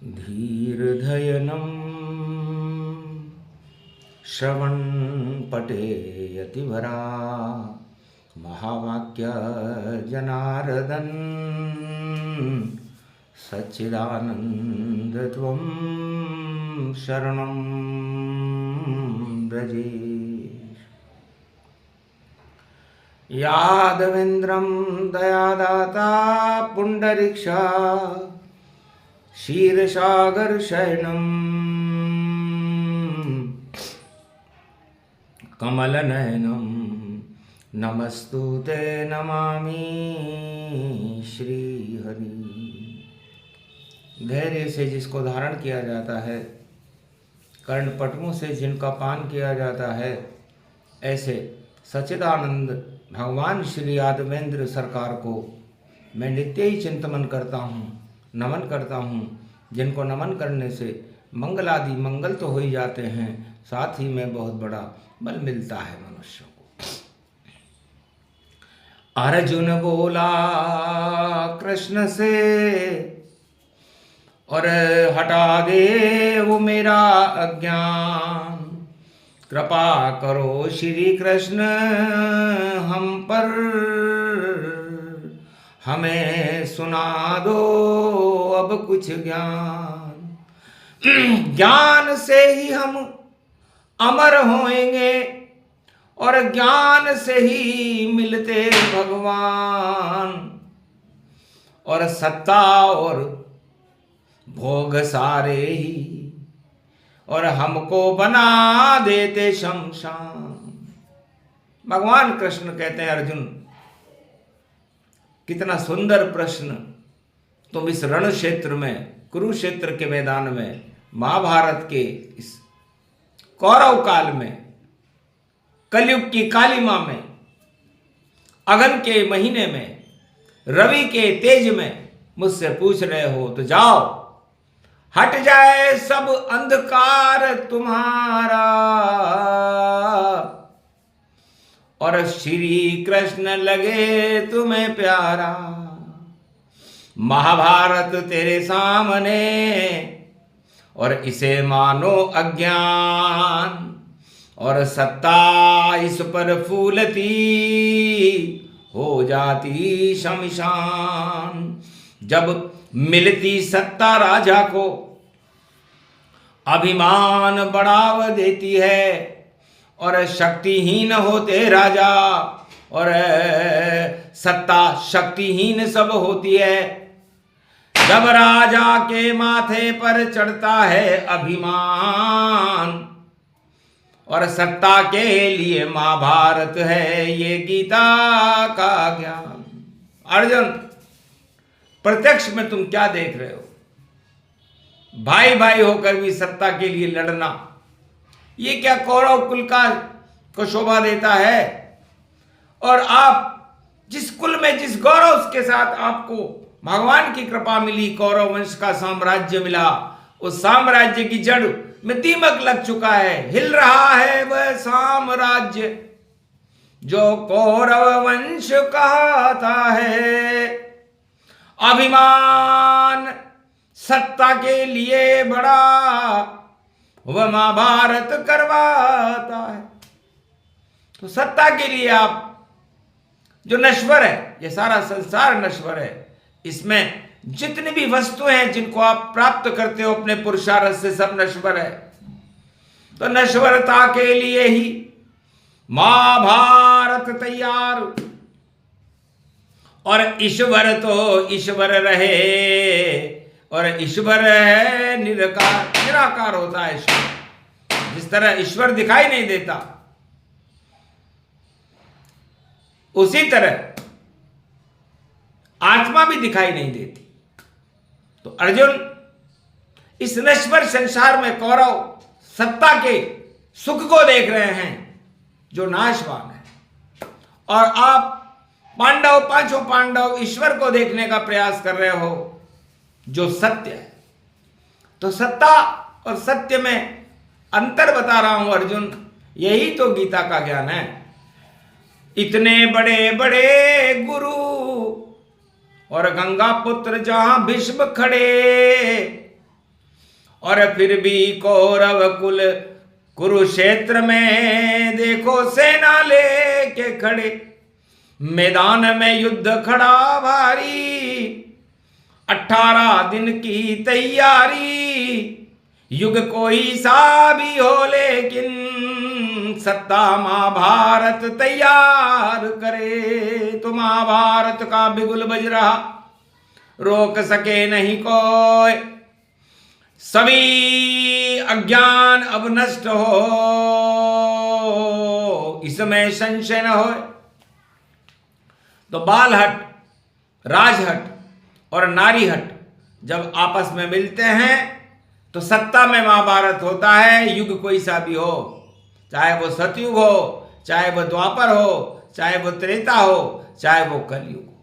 धीर्धयनं श्रवणपटे यतिवरा महावाक्य जनार्दन सच्चिदानन्दत्वं शरणं व्रजे। यादवेन्द्रं दयादाता पुण्डरीक्षा क्षीरसागरशयनं कमलनयनं नमस्तुते नमामि श्रीहरि। धैर्य से जिसको धारण किया जाता है, कर्णपटुओं से जिनका पान किया जाता है, ऐसे सच्चिदानंद भगवान श्री यादवेंद्र सरकार को मैं नित्य ही चिंतन करता हूँ, नमन करता हूँ। जिनको नमन करने से मंगल आदि मंगल तो हो ही जाते हैं, साथ ही में बहुत बड़ा बल मिलता है मनुष्य को। अर्जुन बोला कृष्ण से और हटा दे वो मेरा अज्ञान, कृपा करो श्री कृष्ण हम पर, हमें सुना दो अब कुछ ज्ञान। ज्ञान से ही हम अमर होएंगे और ज्ञान से ही मिलते भगवान, और सत्ता और भोग सारे ही और हमको बना देते शमशान। भगवान कृष्ण कहते हैं अर्जुन, कितना सुंदर प्रश्न। तुम इस रण क्षेत्र में, कुरुक्षेत्र के मैदान में, महाभारत के इस कौरव काल में, कलयुग की कालिमा में, अगन के महीने में, रवि के तेज में मुझसे पूछ रहे हो, तो जाओ, हट जाए सब अंधकार तुम्हारा और श्री कृष्ण लगे तुम्हें प्यारा। महाभारत तेरे सामने और इसे मानो अज्ञान, और सत्ता इस पर फूलती हो जाती शमशान। जब मिलती सत्ता राजा को अभिमान बढ़ावा देती है, और शक्तिहीन होते राजा और सत्ता शक्तिहीन सब होती है। जब राजा के माथे पर चढ़ता है अभिमान, और सत्ता के लिए महाभारत है ये गीता का ज्ञान। अर्जुन, प्रत्यक्ष में तुम क्या देख रहे हो? भाई भाई होकर भी सत्ता के लिए लड़ना, ये क्या कौरव कुल का को शोभा देता है? और आप जिस कुल में, जिस गौरव के साथ आपको भगवान की कृपा मिली, कौरव वंश का साम्राज्य मिला, उस साम्राज्य की जड़ में दीमक लग चुका है, हिल रहा है वह साम्राज्य जो कौरव वंश कहता है। अभिमान सत्ता के लिए बड़ा वह महाभारत करवाता है। तो सत्ता के लिए आप, जो नश्वर है, ये सारा संसार नश्वर है, इसमें जितनी भी वस्तुएं हैं जिनको आप प्राप्त करते हो अपने पुरुषार्थ से, सब नश्वर है। तो नश्वरता के लिए ही महाभारत तैयार, और ईश्वर तो ईश्वर रहे, और ईश्वर है निराकार। निराकार होता है ईश्वर। जिस तरह ईश्वर दिखाई नहीं देता, उसी तरह आत्मा भी दिखाई नहीं देती। तो अर्जुन, इस नश्वर संसार में कौरव सत्ता के सुख को देख रहे हैं जो नाशवान है, और आप पांडव, पांचों पांडव ईश्वर को देखने का प्रयास कर रहे हो जो सत्य है। तो सत्ता और सत्य में अंतर बता रहा हूं अर्जुन, यही तो गीता का ज्ञान है। इतने बड़े बड़े गुरु और गंगा पुत्र जहां भीष्म खड़े, और फिर भी कौरव कुल कुरुक्षेत्र में देखो सेना लेके खड़े, मैदान में युद्ध खड़ा भारी, 18 दिन की तैयारी, युग कोई सा भी हो लेकिन सत्ता महाभारत तैयार करे। तो महाभारत का बिगुल बज रहा, रोक सके नहीं कोई, सभी अज्ञान अब नष्ट हो, इसमें संशय न हो। तो बालहट, राजहट और नारीहट जब आपस में मिलते हैं तो सत्ता में महाभारत होता है। युग कोई सा भी हो, चाहे वो सतयुग हो, चाहे वो द्वापर हो, चाहे वो त्रेता हो, चाहे वो कलयुग हो।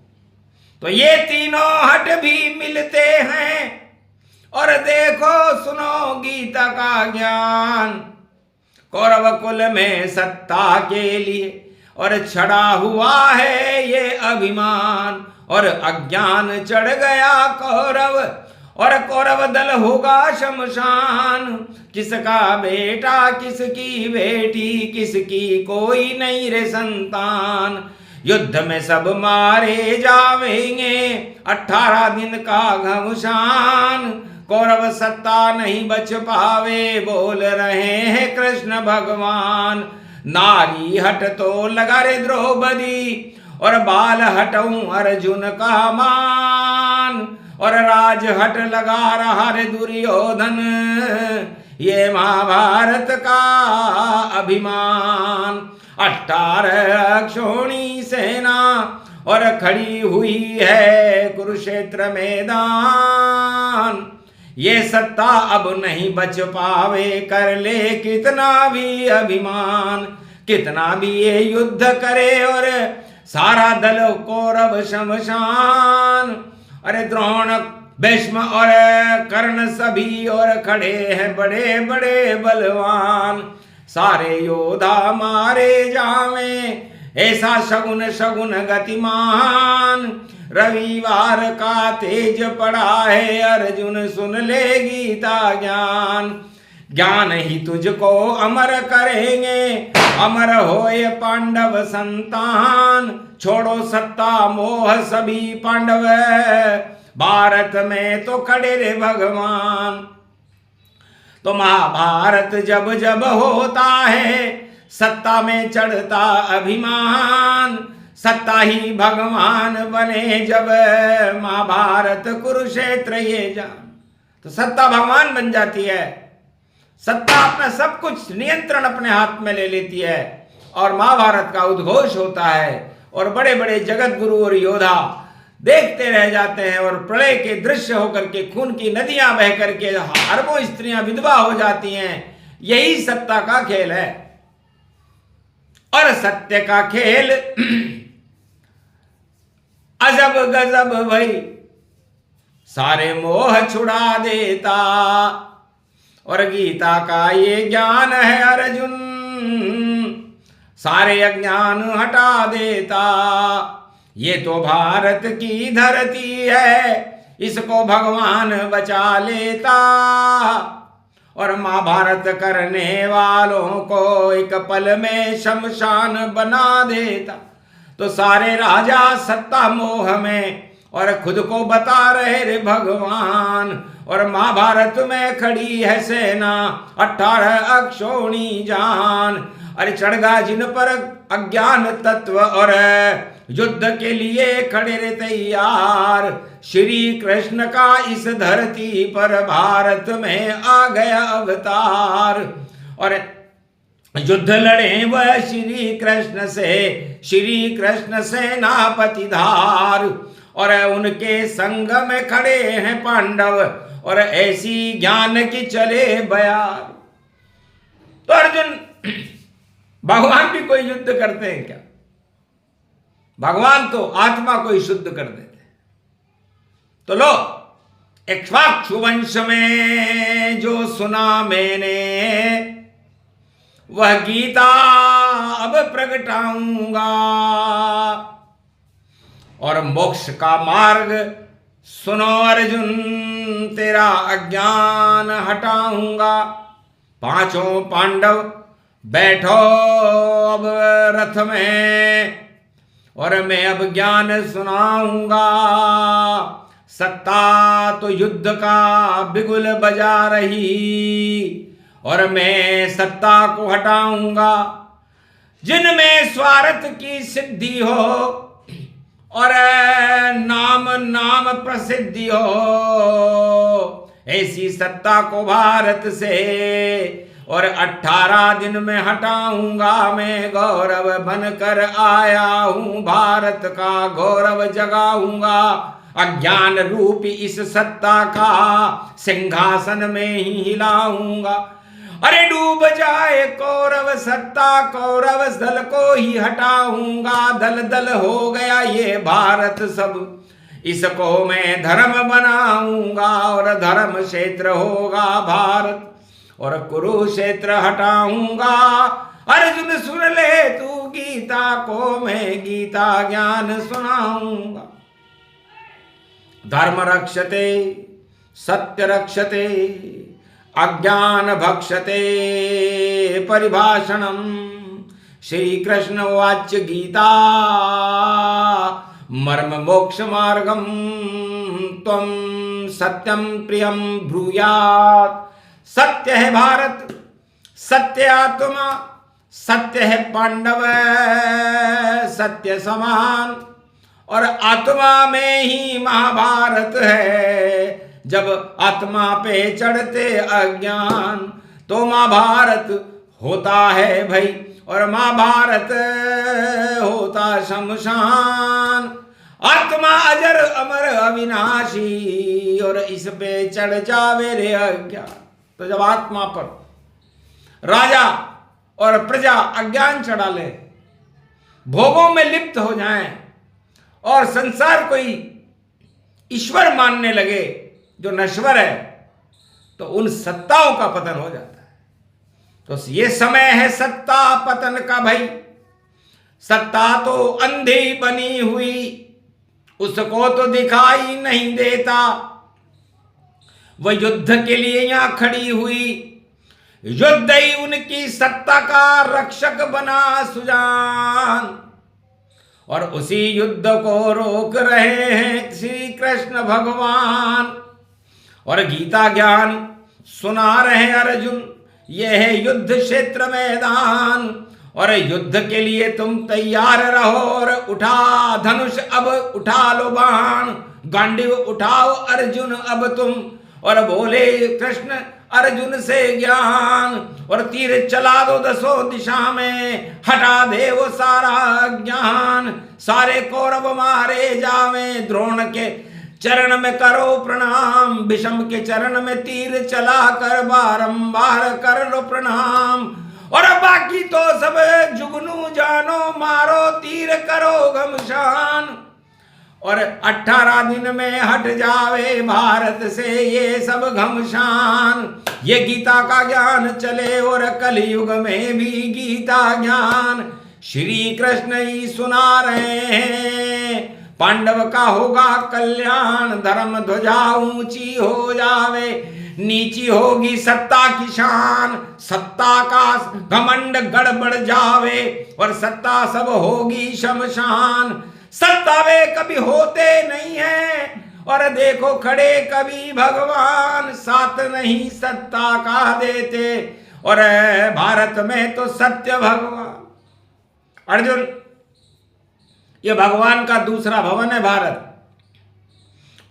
तो ये तीनों हट भी मिलते हैं। और देखो सुनो गीता का ज्ञान, कौरव कुल में सत्ता के लिए और छड़ा हुआ है ये अभिमान, और अज्ञान चढ़ गया कौरव, और कौरव दल होगा शमशान। किसका बेटा किसकी बेटी, किसकी कोई नहीं रे संतान, युद्ध में सब मारे जावेंगे, 18 दिन का घमसान। कौरव सत्ता नहीं बच पावे, बोल रहे हैं कृष्ण भगवान। नारी हट तो लगा रे द्रौपदी, और बाल हटऊं अर्जुन का मान, और राज हट लगा रहा रे दुर्योधन, ये महाभारत का अभिमान। 18 अक्षोणी सेना और खड़ी हुई है कुरुक्षेत्र मैदान, ये सत्ता अब नहीं बच पावे, कर ले कितना भी अभिमान। कितना भी ये युद्ध करे और सारा दल कौरव शमशान। अरे द्रोण, भीष्म और कर्ण सभी और खड़े हैं बड़े बड़े बलवान, सारे योद्धा मारे जावें, ऐसा शगुन शगुन गतिमान। रविवार का तेज पड़ा है अर्जुन, सुन ले गीता ज्ञान। ज्ञान ही तुझको अमर करेंगे, अमर होए पांडव संतान। छोड़ो सत्ता मोह सभी पांडव, भारत में तो खड़े रे भगवान। तो महाभारत जब जब होता है, सत्ता में चढ़ता अभिमान। सत्ता ही भगवान बने जब महाभारत कुरुक्षेत्र ये जान। तो सत्ता भगवान बन जाती है, सत्ता अपना सब कुछ नियंत्रण अपने हाथ में ले लेती है, और महाभारत का उद्घोष होता है, और बड़े बड़े जगत गुरु और योद्धा देखते रह जाते हैं, और प्रलय के दृश्य होकर के खून की नदियां बह करके अरबों स्त्रियां विधवा हो जाती हैं। यही सत्ता का खेल है, और सत्य का खेल अजब गजब भाई, सारे मोह छुड़ा देता। और गीता का ये ज्ञान है अर्जुन, सारे अज्ञान हटा देता। ये तो भारत की धरती है, इसको भगवान बचा लेता, और महाभारत करने वालों को एक पल में शमशान बना देता। तो सारे राजा सत्ता मोह में और खुद को बता रहे रे भगवान, और महाभारत में खड़ी है सेना 18 अक्षोणी जान। अरे चढ़गा जिन पर अज्ञान तत्व, और युद्ध के लिए खड़े रे तैयार। श्री कृष्ण का इस धरती पर भारत में आ गया अवतार, और युद्ध लड़े वह श्री कृष्ण से, श्री कृष्ण सेनापति धार। और उनके संग में खड़े हैं पांडव, और ऐसी ज्ञान की चले बयार। तो अर्जुन, भगवान भी कोई युद्ध करते हैं क्या? भगवान तो आत्मा को ही शुद्ध कर देते हैं। तो लो, इक्ष्वाकु वंश में जो सुना मैंने, वह गीता अब प्रगटाऊंगा, और मोक्ष का मार्ग सुनो अर्जुन तेरा अज्ञान हटाऊंगा। पांचों पांडव बैठो अब रथ में, और मैं अब ज्ञान सुनाऊंगा। सत्ता तो युद्ध का बिगुल बजा रही, और मैं सत्ता को हटाऊंगा। जिनमें स्वार्थ की सिद्धि हो और नाम नाम प्रसिद्धि हो, ऐसी सत्ता को भारत से और 18 दिन में हटाऊंगा। मैं गौरव बनकर आया हूं, भारत का गौरव जगाऊंगा। अज्ञान रूपी इस सत्ता का सिंहासन में ही हिलाऊंगा। अरे डूब जाए कौरव सत्ता, कौरव दल को ही हटाऊंगा। दल दल हो गया ये भारत सब, इसको मैं धर्म बनाऊंगा, और धर्म क्षेत्र होगा भारत, और कुरुक्षेत्र हटाऊंगा। अर्जुन सुन ले तू गीता को, मैं गीता ज्ञान सुनाऊंगा। धर्म रक्षते सत्य रक्षते, अज्ञान भक्षते परिभाषणम। श्री कृष्ण वाच्य गीता मर्म मोक्ष मार्गम, त्वं सत्यम प्रियम ब्रूयात्। सत्य है भारत, सत्य आत्मा, सत्य है पांडव, सत्य समान, और आत्मा में ही महाभारत है। जब आत्मा पे चढ़ते अज्ञान तो महाभारत होता है भाई, और महाभारत होता शमशान। आत्मा अजर अमर अविनाशी, और इस पे चढ़ जावे रे अज्ञान। तो जब आत्मा पर राजा और प्रजा अज्ञान चढ़ा ले, भोगों में लिप्त हो जाएं, और संसार कोई ईश्वर मानने लगे जो नश्वर है, तो उन सत्ताओं का पतन हो जाता है। तो ये समय है सत्ता पतन का भाई। सत्ता तो अंधी बनी हुई, उसको तो दिखाई नहीं देता। वह युद्ध के लिए यहां खड़ी हुई, युद्ध ही उनकी सत्ता का रक्षक बना सुजान, और उसी युद्ध को रोक रहे हैं श्री कृष्ण भगवान। और गीता ज्ञान सुना रहे अर्जुन, यह है युद्ध क्षेत्र मैदान, और युद्ध के लिए तुम तैयार रहो। और उठा धनुष अब उठा लो बाण, गांडीव उठाओ अर्जुन अब तुम। और बोले कृष्ण अर्जुन से ज्ञान, और तीर चला दो दसों दिशा में, हटा दे वो सारा ज्ञान। सारे कौरव मारे जावे, द्रोण के चरण में करो प्रणाम, भीष्म के चरण में तीर चला कर बारंबार कर लो प्रणाम। और बाकी तो सब जुगनू जानो, मारो तीर करो घमशान। और 18 दिन में हट जावे भारत से ये सब घमशान। ये गीता का ज्ञान चले, और कलयुग में भी गीता ज्ञान श्री कृष्ण ही सुना रहे हैं। पांडव का होगा कल्याण, धर्म ध्वजा ऊंची हो जावे, नीची होगी सत्ता की शान। सत्ता का घमंड गड़बड़ जावे, और सत्ता सब होगी शमशान। सत्ता वे कभी होते नहीं है, और देखो खड़े कभी भगवान, साथ नहीं सत्ता का देते। और भारत में तो सत्य भगवान। अर्जुन, ये भगवान का दूसरा भवन है भारत,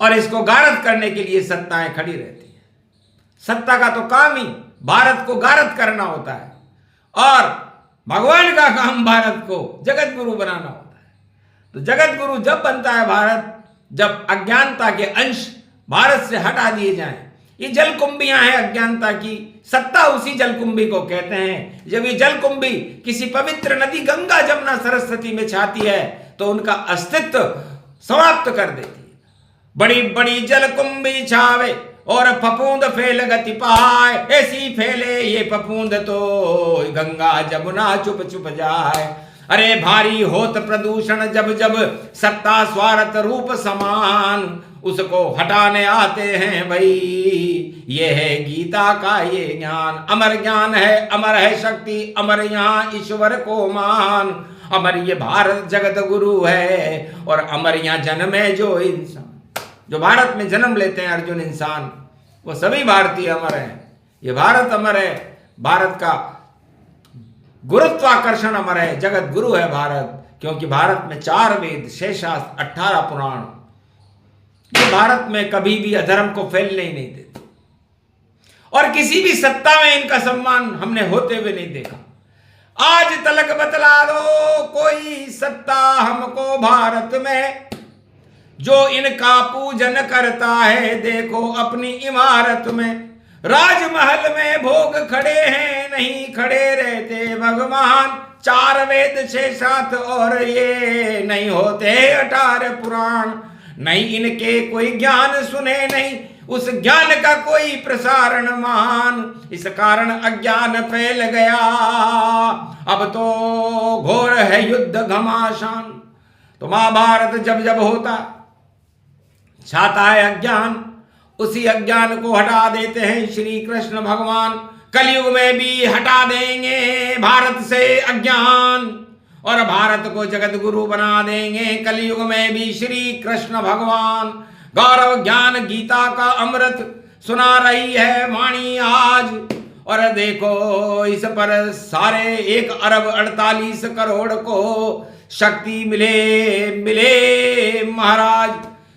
और इसको गारद करने के लिए सत्ताएं खड़ी रहती है। सत्ता का तो काम ही भारत को गारद करना होता है, और भगवान का काम भारत को जगत गुरु बनाना होता है। तो जगत गुरु जब बनता है भारत, जब अज्ञानता के अंश भारत से हटा दिए जाएं। ये जलकुंभियां हैं अज्ञानता की, सत्ता उसी जलकुंभी को कहते हैं। जब ये जलकुंभी किसी पवित्र नदी गंगा जमुना सरस्वती में छाती है, तो उनका अस्तित्व समाप्त कर देती है। बड़ी बड़ी जलकुंभी छावे, और फफूंद फैल गति पाए, ऐसी फैले ये फफूंद तो गंगा जमुना चुप चुप जाए। अरे भारी होत प्रदूषण जब जब सत्ता स्वार्थ रूप समान, उसको हटाने आते हैं भाई। ये है गीता का ये ज्ञान, अमर ज्ञान है, अमर है शक्ति, अमर यहाँ ईश्वर को मान। अमर ये भारत जगत गुरु है, और अमर यहाँ जन्मे जो इंसान। जो भारत में जन्म लेते हैं अर्जुन इंसान, वो सभी भारतीय अमर हैं। ये भारत अमर है, भारत का गुरुत्वाकर्षण अमर है, जगत गुरु है भारत। क्योंकि भारत में 4 वेद, 6 शास्त्र, 18 पुराण, ये भारत में कभी भी अधर्म को फैलने ही नहीं देते, और किसी भी सत्ता में इनका सम्मान हमने होते हुए नहीं देखा। आज तलक बतला दो कोई सत्ता हमको भारत में, जो इनका पूजन करता है देखो अपनी इमारत में। राजमहल में भोग खड़े हैं, नहीं खड़े रहते भगवान। 4 वेद 6 शास्त्र और ये नहीं होते 18 पुराण। नहीं इनके कोई ज्ञान सुने, नहीं उस ज्ञान का कोई प्रसारण मान। इस कारण अज्ञान फैल गया, अब तो घोर है युद्ध घमासान। तो महाभारत जब जब होता छाता है अज्ञान, उसी अज्ञान को हटा देते हैं श्री कृष्ण भगवान। कलयुग में भी हटा देंगे भारत से अज्ञान, और भारत को जगत गुरु बना देंगे कलयुग में भी श्री कृष्ण भगवान। गौरव ज्ञान गीता का अमृत सुना रही है वाणी आज, और देखो इस पर सारे 1 अरब 48 करोड़ को शक्ति मिले महाराज।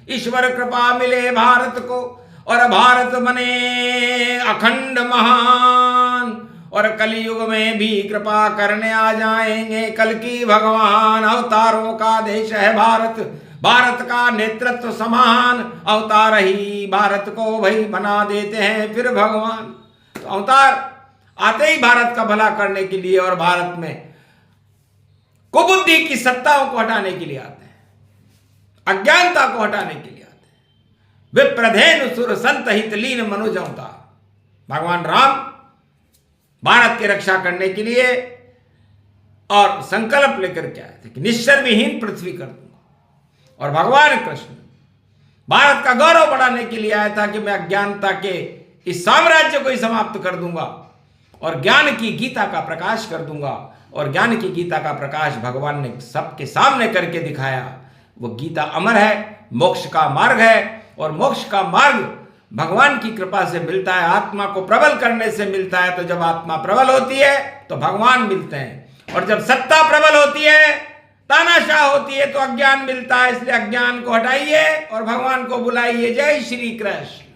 ईश्वर कृपा मिले भारत को, और भारत बने अखंड महान। और कलयुग में भी कृपा करने आ जाएंगे कल की भगवान। अवतारों का देश है भारत, भारत का नेतृत्व समान। अवतार ही भारत को भाई बना देते हैं फिर भगवान। तो अवतार आते ही भारत का भला करने के लिए, और भारत में कुबुद्धि की सत्ताओं को हटाने के लिए आते हैं, अज्ञानता को हटाने के लिए आते हैं। विप्रधेनु सुर संत हित लीन मनुज अवतार। भगवान राम भारत की रक्षा करने के लिए और संकल्प लेकर के आए थे कि निश्चर विहीन पृथ्वी कर दूंगा। और भगवान कृष्ण भारत का गौरव बढ़ाने के लिए आया था कि मैं अज्ञानता के इस साम्राज्य को ही समाप्त कर दूंगा, और ज्ञान की गीता का प्रकाश कर दूंगा। और ज्ञान की गीता का प्रकाश भगवान ने सबके सामने करके दिखाया। वो गीता अमर है, मोक्ष का मार्ग है, और मोक्ष का मार्ग भगवान की कृपा से मिलता है, आत्मा को प्रबल करने से मिलता है। तो जब आत्मा प्रबल होती है तो भगवान मिलते हैं, और जब सत्ता प्रबल होती है, तानाशाह होती है, तो अज्ञान मिलता है। इसलिए अज्ञान को हटाइए और भगवान को बुलाइए। जय श्री कृष्ण।